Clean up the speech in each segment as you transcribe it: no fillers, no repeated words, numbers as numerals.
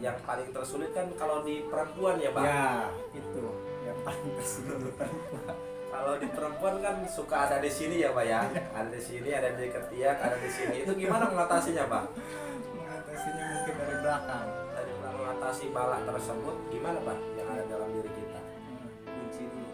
yang paling tersulit kan kalau di perempuan ya, Pak? Ya, itu yang paling tersulit di perempuan. Kalau di perempuan kan suka ada di sini ya, Pak ya? Ada di sini, ada di ketiak, ada di sini. Itu gimana mengatasinya, Pak? Mengatasinya mungkin dari belakang. Dari mengatasi balak tersebut gimana, Pak? Yang ada dalam diri kita? Kunci dulu.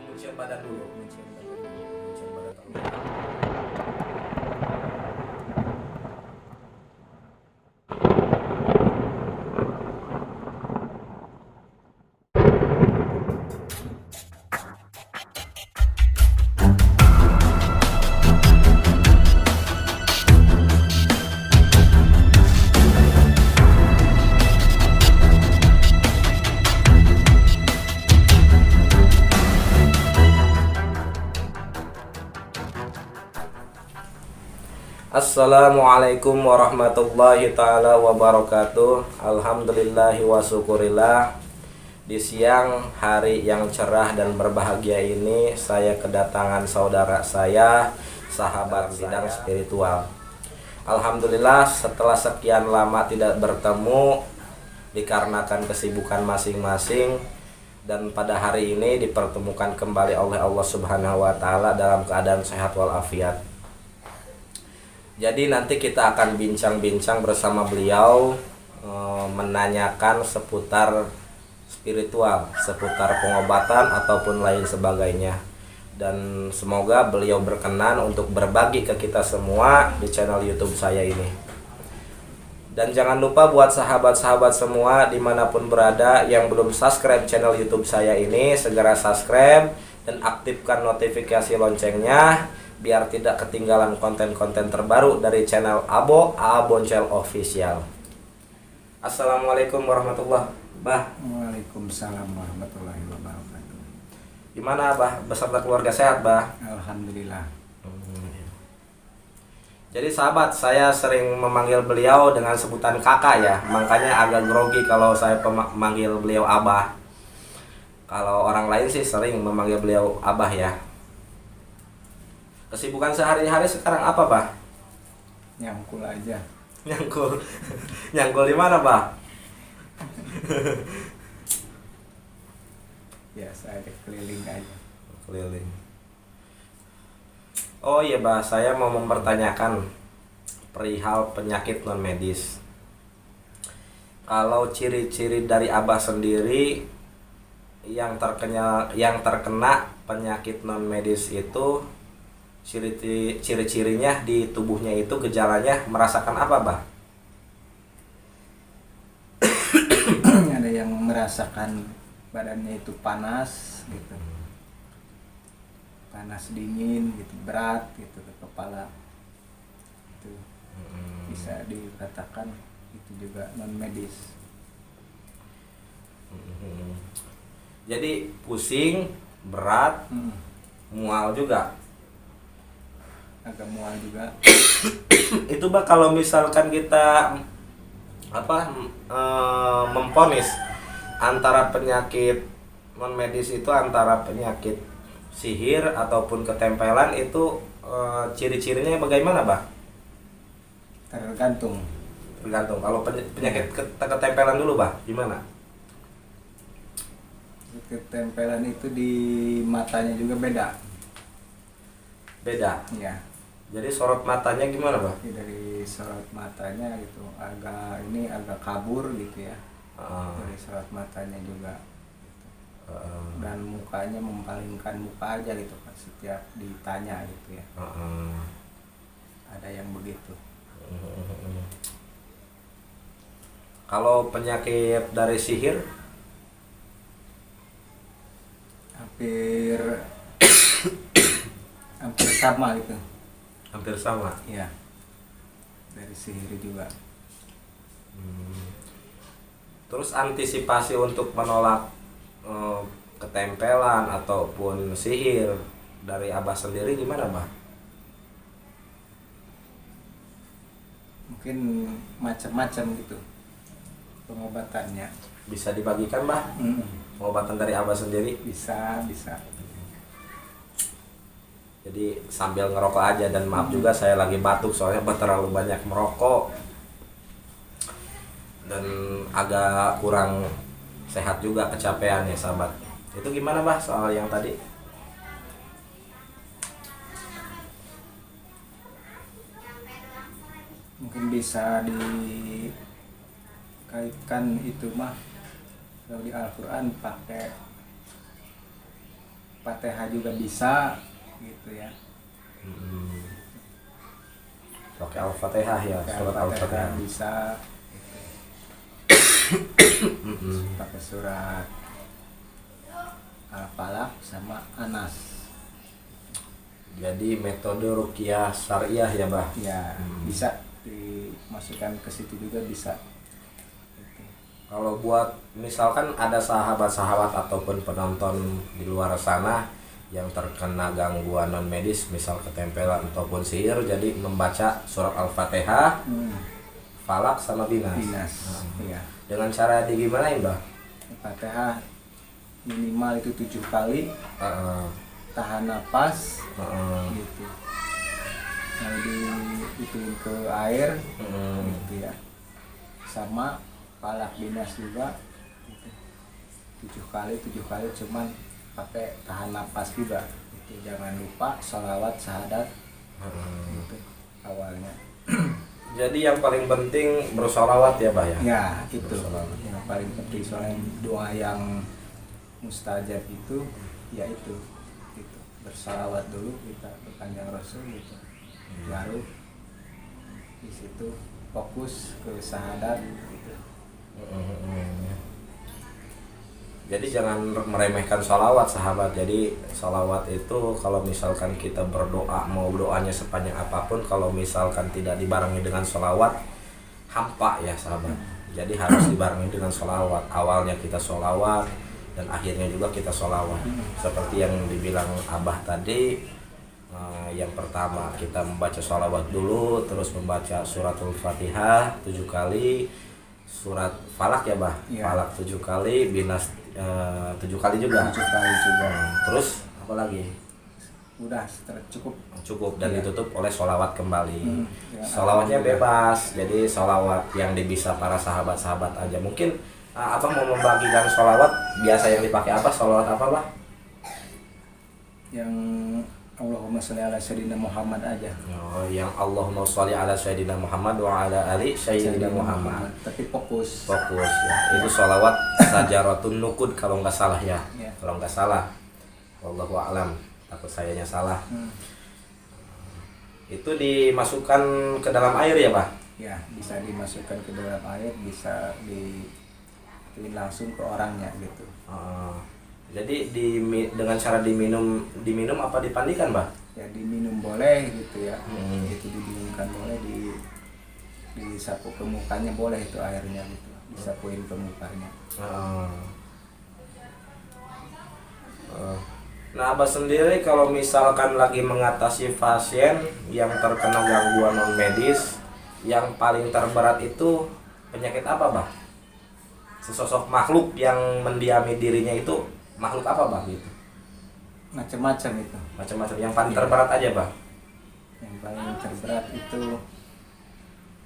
Penguncian badan dulu. Kunci dulu. Penguncian badan terlebih. Assalamualaikum warahmatullahi ta'ala wabarakatuh. Alhamdulillahi wa syukurillah. Di siang hari yang cerah dan berbahagia ini, saya kedatangan saudara saya, sahabat bidang spiritual. Alhamdulillah, setelah sekian lama tidak bertemu dikarenakan kesibukan masing-masing, dan pada hari ini dipertemukan kembali oleh Allah Subhanahu wa taala dalam keadaan sehat walafiat. Jadi nanti kita akan bincang-bincang bersama beliau, menanyakan seputar spiritual, seputar pengobatan ataupun lain sebagainya. Dan semoga beliau berkenan untuk berbagi ke kita semua di channel YouTube saya ini. Dan jangan lupa buat sahabat-sahabat semua dimanapun berada yang belum subscribe channel YouTube saya ini, segera subscribe dan aktifkan notifikasi loncengnya biar tidak ketinggalan konten-konten terbaru dari channel Aboncel Official. Assalamualaikum warahmatullahi wabarakatuh. Waalaikumsalam warahmatullahi wabarakatuh. Gimana, Bah? Beserta keluarga sehat, Bah? Alhamdulillah. Jadi sahabat, saya sering memanggil beliau dengan sebutan kakak ya. Makanya agak grogi kalau saya memanggil beliau Abah. Kalau orang lain sih sering memanggil beliau Abah ya. Kesibukan sehari-hari sekarang apa, Bah? Nyangkul aja. Nyangkul. Nyangkul di mana, Bah? Biasa aja, keliling aja. Keliling. Oh iya, Bah, saya mau mempertanyakan perihal penyakit non medis. Kalau ciri-ciri dari Abah sendiri yang terkena penyakit non medis itu, ciri-cirinya di tubuhnya itu, gejalanya merasakan apa, Bah? Ada yang merasakan badannya itu panas gitu, panas dingin gitu, berat gitu ke kepala. Itu bisa dikatakan itu juga non medis. Jadi pusing, berat, mual juga. Agak mual juga. Itu, Bah, kalau misalkan kita memponis antara penyakit non medis itu antara penyakit sihir ataupun ketempelan itu, ciri-cirinya bagaimana, Bah? Tergantung. Kalau penyakit ketempelan dulu, Bah, gimana? Ketempelan itu di matanya juga beda. Beda. Ya. Jadi sorot matanya gimana, Bah? Dari sorot matanya gitu agak kabur gitu ya. Dari sorot matanya juga gitu. Dan mukanya mempalingkan muka aja gitu kan setiap ditanya gitu ya. Ada yang begitu. Kalau penyakit dari sihir hampir sama gitu. hampir sama. Iya. Dari sihir juga. Terus antisipasi untuk menolak ketempelan ataupun sihir dari Abah sendiri gimana, Bah? Mungkin macam-macam gitu pengobatannya. Bisa dibagikan, Bah? Pengobatan dari Abah sendiri? Bisa. Jadi sambil ngerokok aja, dan maaf juga saya lagi batuk soalnya terlalu banyak merokok. dan agak kurang sehat juga, kecapean ya sahabat. Itu gimana bah soal yang tadi? Mungkin bisa dikaitkan itu mah kalau di Al-Quran pakai Fatihah juga bisa gitu ya. Pakai Al-Fatihah ya, surat Al-Fatihah bisa pakai surat Al-Falaq sama Anas. Jadi metode ruqyah syariah ya bah Ya bisa dimasukkan ke situ juga bisa. Kalau buat misalkan ada sahabat-sahabat ataupun penonton di luar sana yang terkena gangguan non medis, misal ketempelan ataupun sihir, jadi membaca surat Al-Fatihah, Falak sama Binas. Iya. Dengan cara digimanain, Mbah? Fatihah minimal itu 7 kali. Tahan napas. Gitu. Lalu diituin ke air, gitu ya. Sama Falak Binas juga. Gitu. 7 kali cuman pakai tahan napas juga. Gitu. Jangan lupa sholawat syahadat. Gitu. Awalnya. Jadi yang paling penting bersolawat ya Bah ya? Ya itu yang paling penting, soalnya doa yang mustajab itu ya itu gitu. Bersolawat dulu kita berpanjang Rasul gitu, baru di situ fokus ke syahadat gitu. Jadi jangan meremehkan sholawat sahabat. Jadi sholawat itu kalau misalkan kita berdoa, mau doanya sepanjang apapun, kalau misalkan tidak dibarengi dengan sholawat, hampa ya sahabat. Jadi harus dibarengi dengan sholawat. Awalnya kita sholawat dan akhirnya juga kita sholawat. Seperti yang dibilang Abah tadi, yang pertama kita membaca sholawat dulu, terus membaca suratul Fatihah 7 kali, surat Falak ya Bah, Falak 7 kali, Binas 7 kali juga. 7 kali juga. Terus apa lagi? Udah cukup Dan ditutup oleh sholawat kembali. Ya, Sholawatnya bebas, jadi sholawat yang bisa para sahabat-sahabat aja. Mungkin Abang mau membagikan sholawat biasa yang dipakai apa? Sholawat apa Bah? Yang Allahumma sholli ala sayyidina Muhammad aja. Oh, yang Allahumma sholli ala sayyidina Muhammad wa ala ali sayyidina Muhammad. Tapi fokus Ya. Itu sholawat sajaratun nukud kalau nggak salah ya. Kalau nggak salah. Wallahu a'lam. Takut sayanya salah. Itu dimasukkan ke dalam air ya, Pak? Ya, bisa dimasukkan ke dalam air, bisa dituin langsung ke orangnya gitu. Jadi dengan cara diminum apa dipandikan, Mbak? Ya diminum boleh gitu ya. Itu diminumkan boleh, disapu ke mukanya boleh itu airnya gitu. Disapuin ke mukanya. Nah, Abah sendiri kalau misalkan lagi mengatasi pasien yang terkena gangguan non medis, yang paling terberat itu penyakit apa, Bah? Sesosok makhluk yang mendiami dirinya itu makhluk apa Bah gitu? Macam-macam itu. Macam-macam. Yang paling terberat aja Bah? Yang paling terberat itu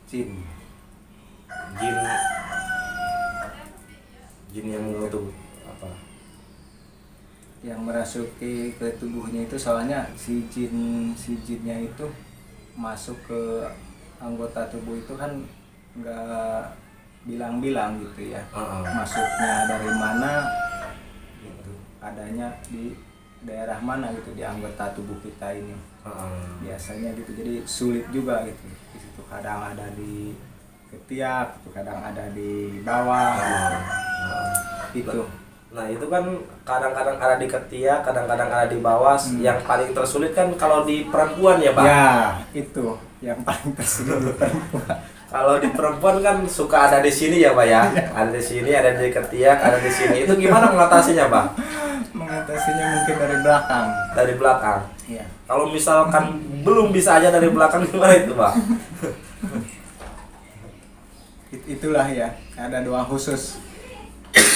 jin. Jin yang mengutuk apa? Yang merasuki ke tubuhnya itu, soalnya si jinnya itu masuk ke anggota tubuh itu kan nggak bilang-bilang gitu ya. Masuknya dari mana? Adanya di daerah mana gitu, di anggota tubuh kita ini. Biasanya gitu, jadi sulit juga gitu. Di situ kadang ada di ketiak, kadang ada di bawah. Itu. Nah itu kan kadang-kadang ada di ketiak, kadang-kadang ada di bawah. Yang paling tersulit kan kalau di perempuan ya Pak? Ya itu yang paling tersulit di perempuan. Kalau di perempuan kan suka ada di sini ya Pak ya? Ada di sini, ada di ketiak, ada di sini. Itu gimana mengatasinya Pak? Mengatasinya mungkin dari belakang. Dari belakang. Iya. Kalau misalkan belum bisa aja dari belakang, gimana itu Pak? Itulah ya, ada doa khusus.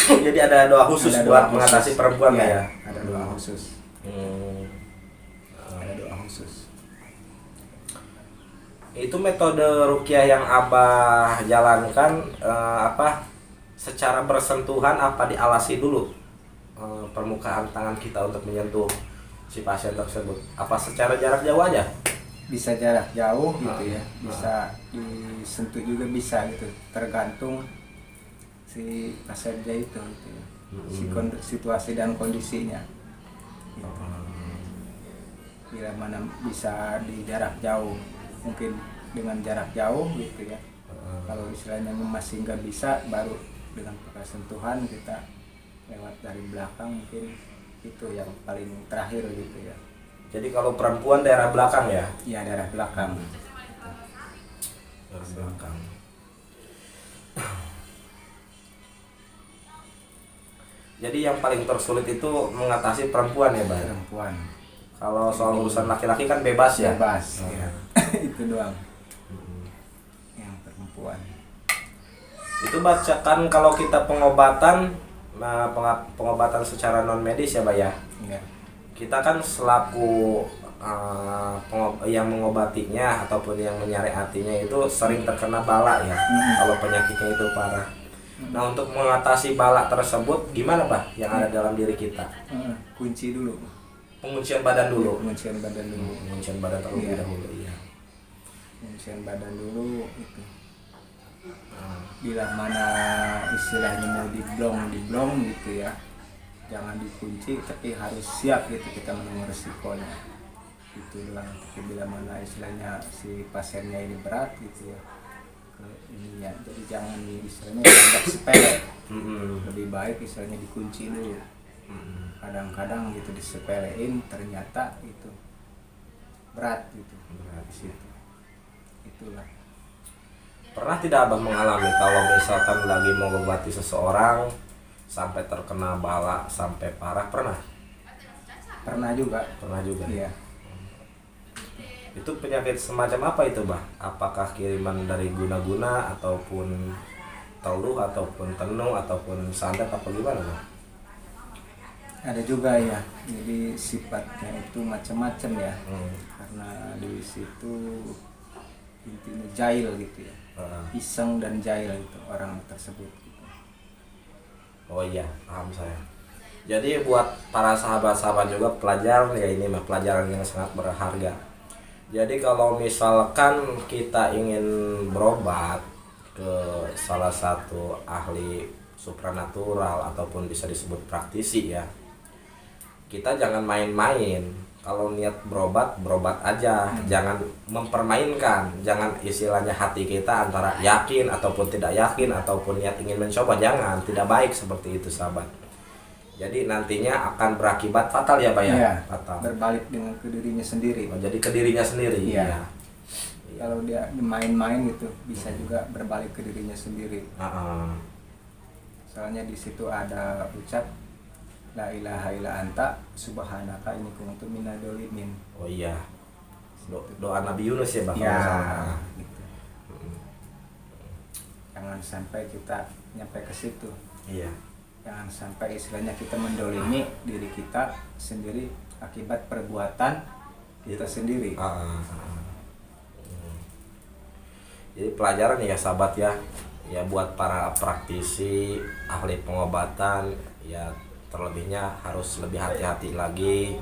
Jadi ada doa khusus buat mengatasi perempuan ya? Ada doa khusus. Ada doa khusus. Itu metode ruqyah yang Abah jalankan secara bersentuhan apa dialasi dulu permukaan tangan kita untuk menyentuh si pasien tersebut? Apa secara jarak jauh aja? Bisa jarak jauh gitu ya, bisa disentuh juga bisa gitu, tergantung si pasiennya itu gitu ya. Situasi dan kondisinya gitu. Bila mana bisa di jarak jauh, mungkin dengan jarak jauh gitu ya. Kalau istilahnya masih nggak bisa, baru dengan pakai sentuhan kita lewat dari belakang, mungkin itu yang paling terakhir gitu ya. Jadi kalau perempuan daerah belakang ya? Iya, daerah belakang. Daerah belakang. Jadi yang paling tersulit itu mengatasi perempuan ya, Bang? Perempuan. Kalau soal urusan laki-laki kan bebas ya? Bebas, ya. Itu doang. Yang perempuan. Itu bacakan kalau kita pengobatan, nah pengobatan secara non medis ya, Mbak ya. Ya. Kita kan selaku yang mengobatinya ataupun yang menyariatinya itu sering terkena bala ya, kalau penyakitnya itu parah. Nah, untuk mengatasi bala tersebut gimana, Pak, yang ada dalam diri kita? Kunci dulu. Penguncian badan dulu. Penguncian badan dulu. Penguncian badan terlebih Iya. dahulu, iya. Penguncian badan dulu itu. Bila mana istilahnya mau diblong gitu ya, jangan dikunci, tapi harus siap gitu kita menanggung resikonya. Itu doang. Tapi bila mana istilahnya si pasiennya ini berat gitu ya, ke ininya, jadi jangan istilahnya dianggap sepele. Lebih baik istilahnya dikunci dulu. Kadang-kadang gitu disepelein, ternyata itu berat gitu. Berat di situ. Itulah. Pernah tidak Abang mengalami kalau misalkan lagi mengobati seseorang sampai terkena bala sampai parah? Pernah? Pernah juga. Pernah juga. Iya. Itu penyakit semacam apa itu, Bah? Apakah kiriman dari guna-guna ataupun teluh ataupun tenung ataupun santet apa gimana, Bah? Ada juga ya. Jadi sifatnya itu macam-macam ya. Karena di situ intinya jahil gitu ya. Iseng dan jahil itu orang tersebut gitu. Oh iya, paham saya. Jadi buat para sahabat-sahabat juga pelajaran ya, ini mah pelajaran yang sangat berharga. Jadi kalau misalkan kita ingin berobat ke salah satu ahli supranatural ataupun bisa disebut praktisi ya, kita jangan main-main. Kalau niat berobat aja, jangan mempermainkan, jangan istilahnya hati kita antara yakin ataupun tidak yakin ataupun niat ingin mencoba, jangan, tidak baik seperti itu sahabat. Jadi nantinya akan berakibat fatal ya, Pak ya? Iya, fatal. Berbalik dengan ke dirinya sendiri. Oh, jadi ke dirinya sendiri. Iya. Ya. Kalau dia main-main gitu, bisa juga berbalik ke dirinya sendiri. Soalnya di situ ada ucap la ilaha illa anta subhanaka inni kuntu minadz dzalimin. Oh iya. Doa Nabi Yunus ya, Bang. Ya, gitu. Jangan sampai kita nyampe ke situ. Iya. Jangan sampai istilahnya kita mendolimi diri kita sendiri akibat perbuatan kita sendiri. Jadi pelajaran ya sahabat ya, ya buat para praktisi, ahli pengobatan, ya terlebihnya harus lebih hati-hati lagi.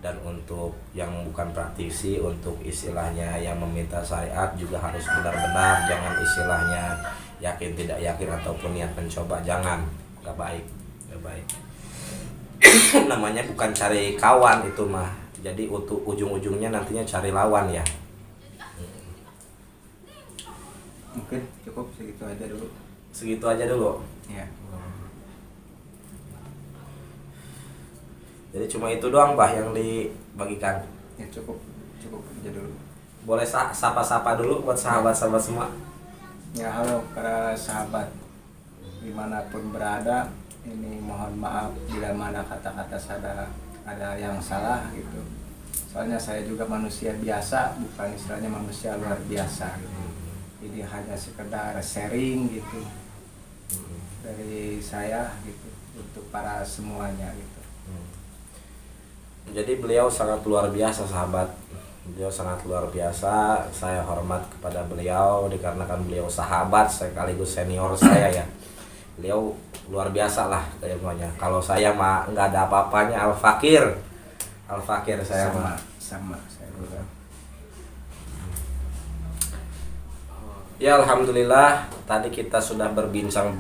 Dan untuk yang bukan praktisi, untuk istilahnya yang meminta syariat juga harus benar-benar, jangan istilahnya yakin tidak yakin ataupun niat mencoba, jangan, nggak baik, nggak baik. Namanya bukan cari kawan itu mah, jadi untuk ujung-ujungnya nantinya cari lawan ya. Mungkin cukup segitu aja dulu. Segitu aja dulu. Ya. Jadi cuma itu doang, Bah, yang dibagikan. Ya cukup aja dulu. Boleh sapa-sapa dulu buat sahabat-sahabat semua. Ya halo para sahabat dimanapun berada, ini mohon maaf bila mana kata-kata saya ada yang salah gitu. Soalnya saya juga manusia biasa, bukan istilahnya manusia luar biasa gitu. Jadi hanya sekedar sharing gitu dari saya gitu untuk para semuanya gitu. Jadi beliau sangat luar biasa sahabat. Beliau sangat luar biasa. Saya hormat kepada beliau dikarenakan beliau sahabat sekaligus senior saya ya. Beliau luar biasa lah keilmuannya. Kalau saya mah nggak ada apa-apanya, al-fakir saya mah. Sama saya juga. Ya alhamdulillah, tadi kita sudah berbincang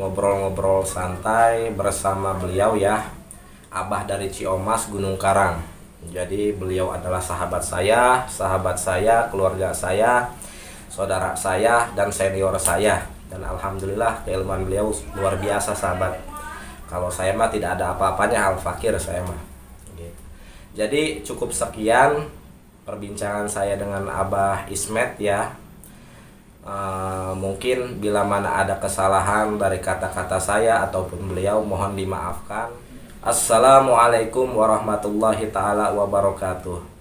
ngobrol-ngobrol santai bersama beliau ya, Abah dari Ciomas Gunung Karang. Jadi beliau adalah sahabat saya, keluarga saya, saudara saya dan senior saya. Dan alhamdulillah keilmuan beliau luar biasa sahabat. Kalau saya mah tidak ada apa-apanya, al-fakir saya mah. Gitu. Jadi cukup sekian perbincangan saya dengan Abah Ismet ya. Mungkin bila mana ada kesalahan dari kata-kata saya ataupun beliau, mohon dimaafkan. Assalamualaikum warahmatullahi taala wabarakatuh.